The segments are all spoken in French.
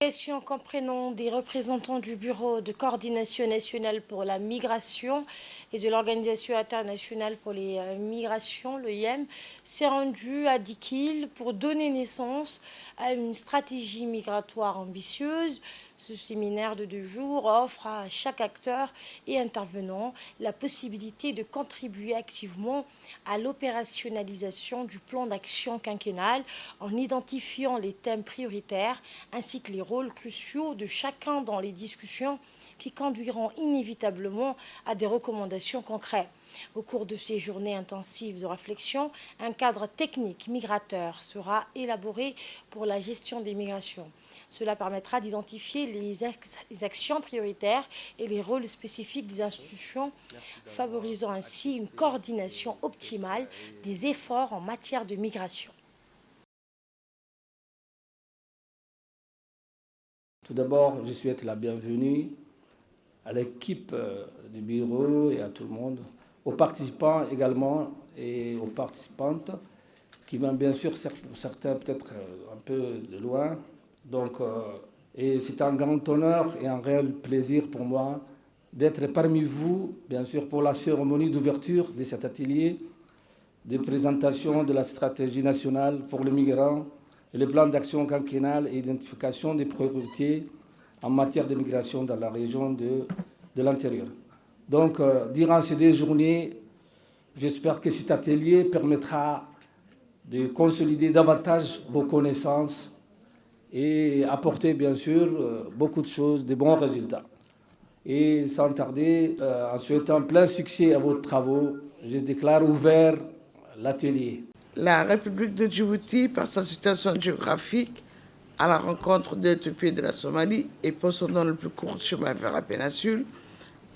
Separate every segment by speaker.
Speaker 1: Question comprenant des représentants du Bureau de coordination nationale pour la migration et de l'Organisation internationale pour les migrations, l'OIM, s'est rendu à Dikil pour donner naissance à une stratégie migratoire ambitieuse. Ce séminaire de 2 jours offre à chaque acteur et intervenant la possibilité de contribuer activement à l'opérationnalisation du plan d'action quinquennal en identifiant les thèmes prioritaires ainsi que les rôles cruciaux de chacun dans les discussions qui conduiront inévitablement à des recommandations concrètes. Au cours de ces journées intensives de réflexion, un cadre technique migrateur sera élaboré pour la gestion des migrations. Cela permettra d'identifier les actions prioritaires et les rôles spécifiques des institutions, favorisant ainsi une coordination optimale des efforts en matière de migration.
Speaker 2: Tout d'abord, je souhaite la bienvenue à l'équipe du bureau et à tout le monde, aux participants également et aux participantes qui viennent bien sûr, pour certains peut-être un peu de loin. Donc, et c'est un grand honneur et un réel plaisir pour moi d'être parmi vous, bien sûr, pour la cérémonie d'ouverture de cet atelier de présentation de la stratégie nationale pour les migrants et le plan d'action quinquennal et identification des priorités en matière de migration dans la région de l'intérieur. Donc, durant ces 2 journées, j'espère que cet atelier permettra de consolider davantage vos connaissances et apporter, bien sûr, beaucoup de choses, de bons résultats. Et sans tarder, en souhaitant plein succès à vos travaux, je déclare ouvert l'atelier.
Speaker 3: La République de Djibouti, par sa situation géographique, à la rencontre de l'Éthiopie et de la Somalie et possédant le plus court chemin vers la péninsule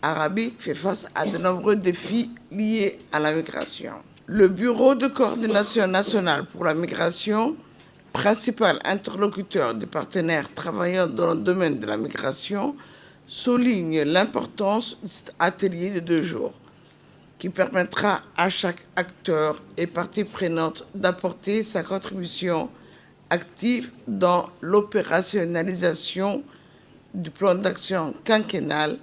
Speaker 3: arabique, fait face à de nombreux défis liés à la migration. Le Bureau de coordination nationale pour la migration, principal interlocuteur des partenaires travaillant dans le domaine de la migration, souligne l'importance de cet atelier de 2 jours qui permettra à chaque acteur et partie prenante d'apporter sa contribution active dans l'opérationnalisation du plan d'action quinquennal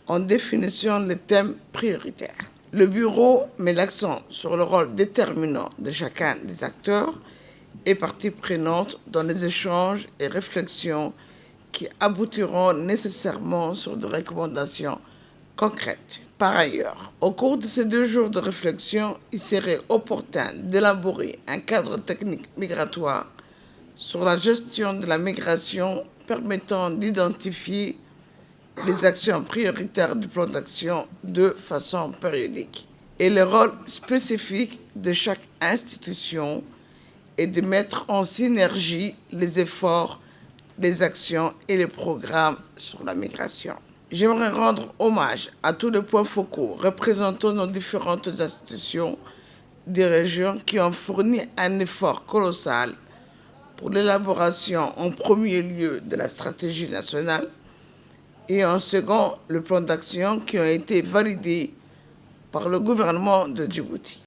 Speaker 3: en définissant les thèmes prioritaires. Le Bureau met l'accent sur le rôle déterminant de chacun des acteurs et parties prenantes dans les échanges et réflexions qui aboutiront nécessairement sur des recommandations concrètes. Par ailleurs, au cours de ces 2 jours de réflexion, il serait opportun d'élaborer un cadre technique migratoire sur la gestion de la migration permettant d'identifier les actions prioritaires du plan d'action de façon périodique et les rôles spécifiques de chaque institution et de mettre en synergie les efforts, les actions et les programmes sur la migration. J'aimerais rendre hommage à tous les points focaux représentant nos différentes institutions des régions qui ont fourni un effort colossal pour l'élaboration en premier lieu de la stratégie nationale et en second le plan d'action qui ont été validés par le gouvernement de Djibouti.